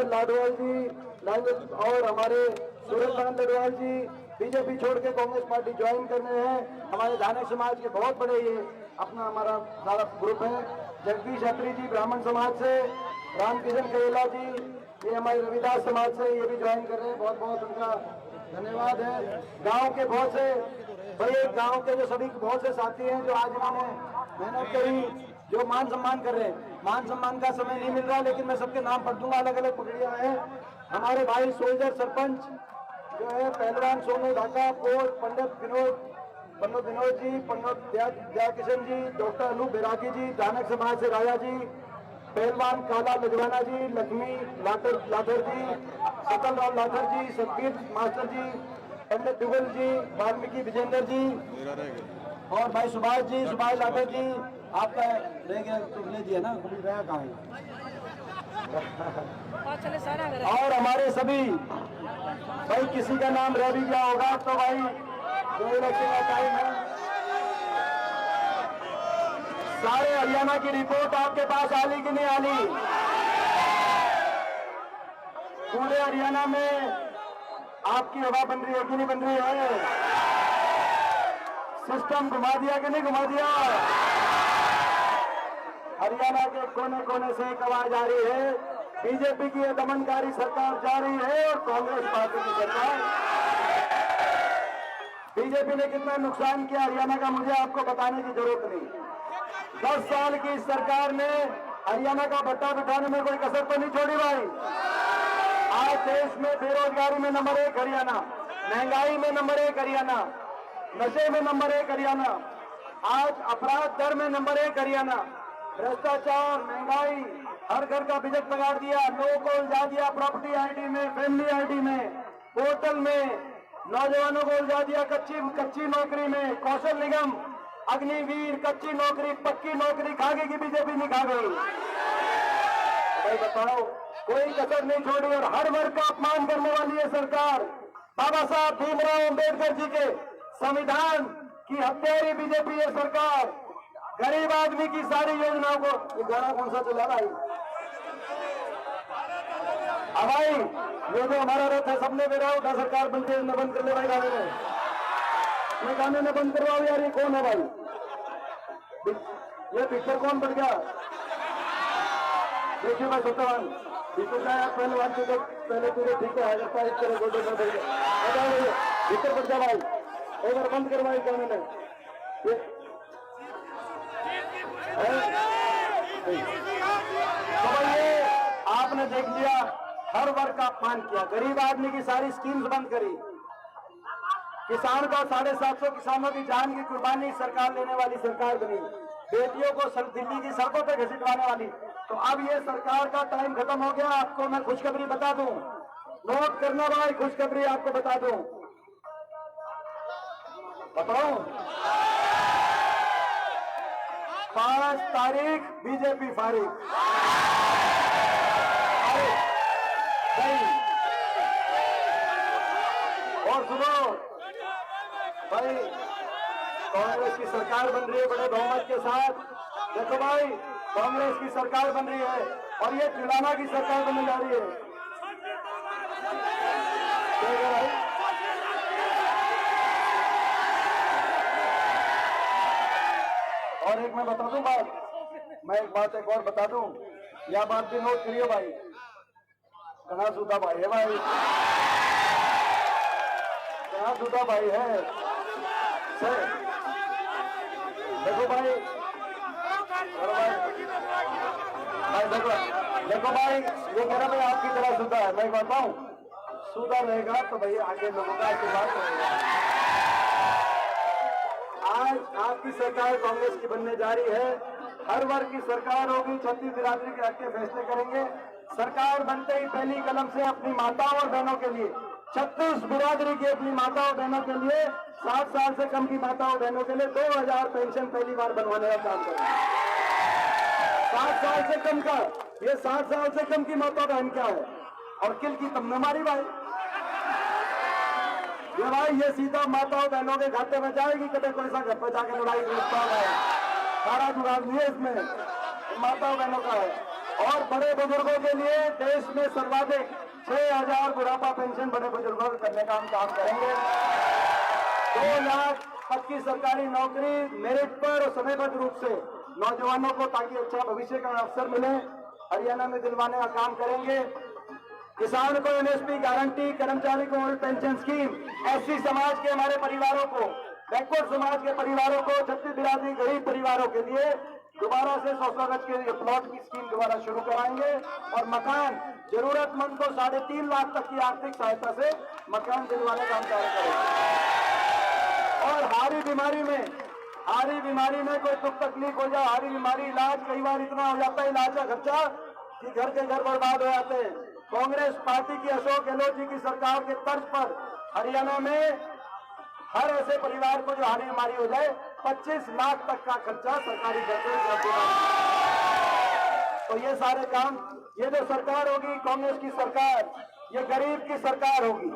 लाडवाल जी और हमारे सूरजकांत लाडवाल जी बीजेपी छोड़ के कांग्रेस पार्टी ज्वाइन करने हैं। हमारे धानक समाज के बहुत बड़े ये अपना हमारा सारा ग्रुप है। जगदीश अत्री जी ब्राह्मण समाज से, रामकिशन करेला जी ये हमारे रविदास समाज से ये भी ज्वाइन कर रहे हैं। बहुत बहुत उनका धन्यवाद है। गांव के बहुत से बड़े गांव के जो सभी बहुत से साथी हैं जो आज इन्होंने मेहनत करी, जो मान सम्मान कर रहे हैं। मान सम्मान का समय नहीं मिल रहा लेकिन मैं सबके नाम पढ़ दूंगा, अलग अलग पगड़ियां हैं। हमारे भाई सोल्जर सरपंच जो है पहलवान सोनू ढाका, पंडित विनोद जी, पंडित दयाकिशन जी, डॉक्टर अनूप बैरागी जी, धानक समाज से राजा जी, पहलवान काला लजवाना जी, लक्ष्मी लाठर जी, सकलराम लाठर जी, सतबीर मास्टर जी, पंडित दुगल जी, वाल्मीकि विजेंद्र जी और भाई सुभाष लाठर जी। आपका रह गया तो ले दिया ना, कभी रहा कहाँ है? और हमारे सभी भाई किसी का नाम रह भी गया होगा तो भाई जो इलेक्शन का टाइम है, सारे हरियाणा की रिपोर्ट आपके पास आली कि नहीं आली? पूरे हरियाणा में आपकी हवा बन रही है कि नहीं बन रही है? सिस्टम घुमा दिया कि नहीं घुमा दिया? हरियाणा के कोने कोने से एक आवाज आ रही है, बीजेपी की दमनकारी सरकार जा रही है और कांग्रेस पार्टी की सरकार। बीजेपी ने कितना नुकसान किया हरियाणा का मुझे आपको बताने की जरूरत नहीं। 10 साल की इस सरकार ने हरियाणा का भट्टा बिठाने में कोई कसर तो नहीं छोड़ी भाई। आज देश में बेरोजगारी में नंबर 1 हरियाणा, महंगाई में नंबर 1 हरियाणा, नशे में नंबर 1 हरियाणा, आज अपराध दर में नंबर 1 हरियाणा, भ्रष्टाचार, महंगाई, हर घर का बजट बिगाड़ दिया, लोगों को उलझा दिया प्रॉपर्टी आईडी में, फैमिली आईडी में, पोर्टल में, नौजवानों को उलझा दिया कच्ची नौकरी में। कौशल निगम, अग्निवीर, कच्ची नौकरी, पक्की नौकरी खा गई कि बीजेपी नहीं खा गई? भाई बताओ, कोई कसर नहीं छोड़ी और हर वर्ग का अपमान करने वाली है सरकार। बाबा साहब भीमराव अम्बेडकर जी के संविधान की हत्यारी बीजेपी है सरकार। गरीब आदमी की सारी योजनाओं को, ये गाना कौन सा चला भाई? भाई ये जो हमारा रथ है सबने मेरा उठा, सरकार बनते न बंद कर ले भाई गाने में। मैं गाने में बंद करवाओ यार, ये कौन है भाई? ये पिक्चर कौन बन गया? देखिए भाई सत्यवान पिक्चर का यार पहलवान तुझे पहले तुझे ठीक है लगता है, इस तरह गोटे कर देगा पिक्चर बन गया भाई। एक बार बंद करवाई गाने में। तो ये आपने देख लिया, हर वर्ग का अपमान किया, गरीब आदमी की सारी स्कीम्स बंद करी, किसान का 750 किसानों की जान की कुर्बानी सरकार लेने वाली सरकार बनी, बेटियों को दिल्ली की सड़कों पे घसीटवाने वाली। तो अब ये सरकार का टाइम खत्म हो गया। आपको मैं खुशखबरी बता दूं, नोट करना भाई, खुशखबरी आपको बता दूं, बताओ 5 तारीख बीजेपी फारिग। और सुनो भाई, कांग्रेस की सरकार बन रही है बड़े बहुमत के साथ। देखो भाई, कांग्रेस की सरकार बन रही है और ये तिलाना की सरकार बनने जा रही है। भाई और एक मैं बता दूं बात, मैं एक बात एक और बता दूं, यह बात भी नोट करिए भाई, कहाँ सूदा भाई है भाई, कहाँ सूदा भाई है सर। देखो भाई, देखो भाई, ये कह रहा मैं आपकी तरह सूदा है। मैं बताऊं, सूदा रहेगा तो भाई आगे लोगों का आशीर्वाद रहेगा। आज आपकी सरकार कांग्रेस की बनने जा रही है, हर वर्ग की सरकार होगी, 36 बिरादरी के हक के फैसले करेंगे। सरकार बनते ही पहली कलम से अपनी माताओं और बहनों के लिए, 36 बिरादरी की अपनी माताओं बहनों के लिए, 60 साल से कम की माताओं बहनों के लिए 2000 पेंशन पहली बार बनवाने का काम करेंगे। 60 साल से कम का, ये 60 साल से कम की माता बहन क्या है? और किल की तमने मारी भाई, ये भाई ये सीधा माताओं बहनों के खाते में जाएगी, कभी कोई सा घर पर जाके लड़ाई करता है, सारा जुगाड़ नहीं है इसमें, माताओं बहनों का है। और बड़े बुजुर्गों के लिए देश में सर्वाधिक 6,000 बुढ़ापा पेंशन बड़े बुजुर्गों को करने का हम काम करेंगे। 2 लाख पक्की सरकारी नौकरी मेरिट पर और समयबद्ध रूप से नौजवानों को, ताकि अच्छा भविष्य का अवसर मिले, हरियाणा में दिलवाने का काम करेंगे। किसान को एमएसपी गारंटी, कर्मचारी को ओल्ड पेंशन स्कीम, एससी समाज के हमारे परिवारों को, बैकवर्ड समाज के परिवारों को, छत्तीस बिरादरी गरीब परिवारों के लिए दोबारा से 100 गज के प्लॉट की स्कीम दोबारा शुरू कराएंगे। और मकान जरूरतमंद को 3.5 लाख तक की आर्थिक सहायता से मकान दिलवाने का हम कार्य करेंगे। और हारी बीमारी में कोई दुख तकलीफ हो जाए, हारी बीमारी इलाज कई बार इतना हो जाता है इलाज का खर्चा कि घर के घर बर्बाद हो जाते हैं। कांग्रेस पार्टी की अशोक गहलोत जी की सरकार के तर्ज पर हरियाणा में हर ऐसे परिवार को जो हारी बीमारी हो जाए 25 लाख तक का खर्चा सरकारी खर्चे से। तो ये सारे काम, ये जो सरकार होगी कांग्रेस की सरकार, ये गरीब की सरकार होगी,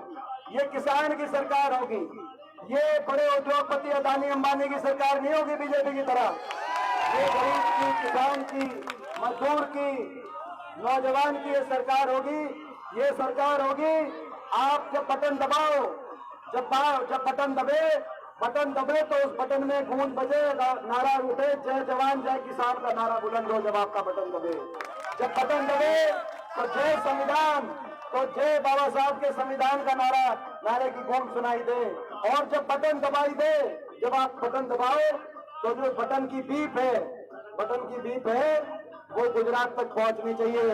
ये किसान की सरकार होगी, ये बड़े उद्योगपति अदानी अंबानी की सरकार नहीं होगी बीजेपी की तरह। ये गरीब की, किसान की, मजदूर की, नौजवान की ये सरकार होगी। ये सरकार होगी, आप जब बटन दबाओ, जब बटन दबे तो उस बटन में गूंज बजे, नारा उठे, जय जवान जय किसान का नारा बुलंद हो जब आपका बटन दबे। जब बटन दबे तो जय संविधान, तो जय बाबा साहब के संविधान का नारे की गूंज सुनाई दे। और जब बटन दबाई दे, जब आप बटन दबाओ तो जो बटन की बीप है वो गुजरात तक पहुंचनी चाहिए।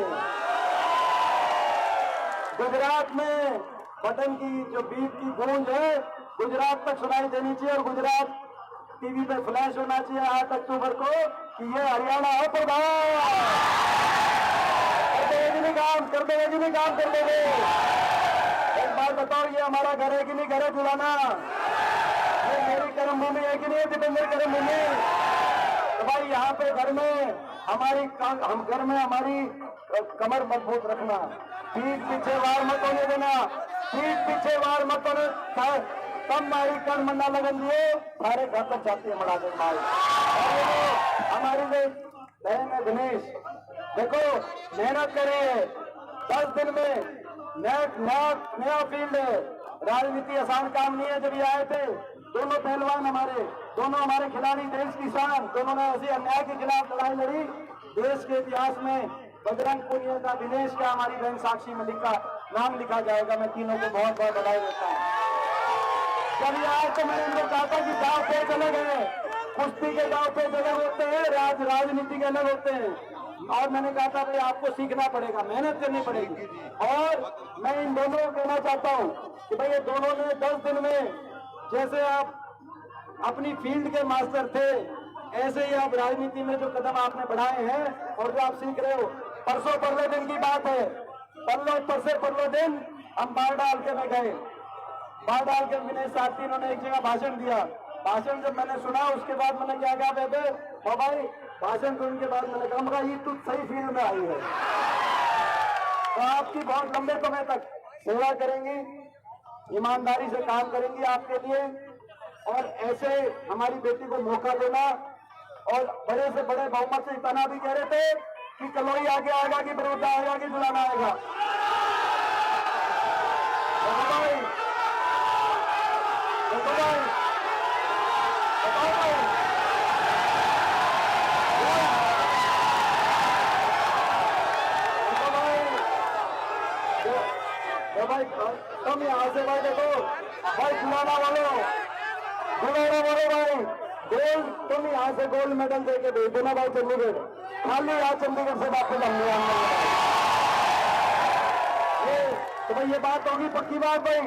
गुजरात में बटन की जो बीप की गूंज है गुजरात तक सुनाई देनी चाहिए। और गुजरात टीवी पे फ्लैश होना चाहिए 8 अक्टूबर को कि ये हरियाणा है प्रधान। कर देंगे। एक बात बताओ, ये हमारा घर है कि नहीं घर है जुलाना? ये मेरी कर्म भूमि है कि नहीं दीपेंद्र कर्म भूमि? तो भाई यहाँ पे घर में हमारी कमर मजबूत रखना, पीठ पीछे वार मत होने देना, तब मारी कण मन्ना लगन दिए सारे घर तक जाती है मुलाजिम भाई। हमारी बहन है दिनेश, देखो मेहनत करे, 10 दिन में नया फील्ड है। राजनीति आसान काम नहीं है। जब ये आए थे दोनों पहलवान हमारे खिलाड़ी, देश की शान, दोनों ने ऐसे अन्याय के खिलाफ लड़ाई लड़ी। देश के इतिहास में बजरंग पुनिया का, दिनेश का, हमारी बहन साक्षी मलिक का नाम लिखा जाएगा। मैं तीनों को बहुत बहुत बधाई देता हूँ। जब ये आए तो मैंने इनको कहा था कि दाव पे चले गए, कुश्ती के दाव पे चले होते हैं, राजनीति के अलग होते हैं। और मैंने कहा था भाई आपको सीखना पड़ेगा, मेहनत करनी पड़ेगी। और मैं इन दोनों को कहना चाहता हूँ कि भाई ये दोनों ने 10 दिन में, जैसे आप अपनी फील्ड के मास्टर थे, ऐसे ही आप राजनीति में जो कदम आपने बढ़ाए हैं और जो आप सीख रहे हो। परसों परले दिन की बात है, परले दिन हम बाढ़ डाल के में गए। बाढ़ डाल के विनय साथी इन्होंने एक जगह भाषण दिया। भाषण जब मैंने सुना उसके बाद मैंने क्या कहा, बेबे भाई भाषण सुनने के बाद मैंने कहा ये तू सही फील्ड में आई है, तो आपकी बहुत लंबे समय तक सेवा करेंगी, ईमानदारी से काम करेंगी आपके लिए। और ऐसे हमारी बेटी को मौका देना। और बड़े से बड़े बहुमत से इतना भी कह रहे थे कि कलोई आगे आएगा कि बड़ौदा आएगा कि जुलाना आएगा। भाई तुम यहाँ से भाई देखो भाई जुलाना वालों भाई गोल्ड, तुम यहाँ से गोल्ड मेडल देके भेज देना भाई चंडीगढ़। खाली यहाँ चंडीगढ़ से वापस आएंगे तो भाई ये बात होगी पक्की बात भाई।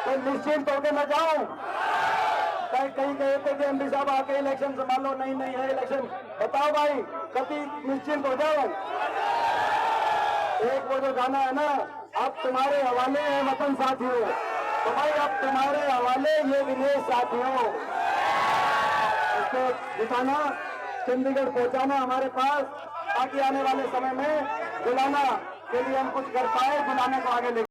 तो निश्चिंत होकर मैं जाऊं। कहीं कहे थे कि एमपी साहब आके इलेक्शन संभालो, नहीं है इलेक्शन। बताओ भाई कभी निश्चिंत हो जाओ। एक वो जो गाना है ना, अब तुम्हारे हवाले है वतन साथियों, तो भाई अब तुम्हारे हवाले ये विदेश साथियों। इसको जिताना, चंडीगढ़ पहुंचाना हमारे पास, ताकि आने वाले समय में बुलाना के लिए हम कुछ कर पाए, बुलाने को आगे ले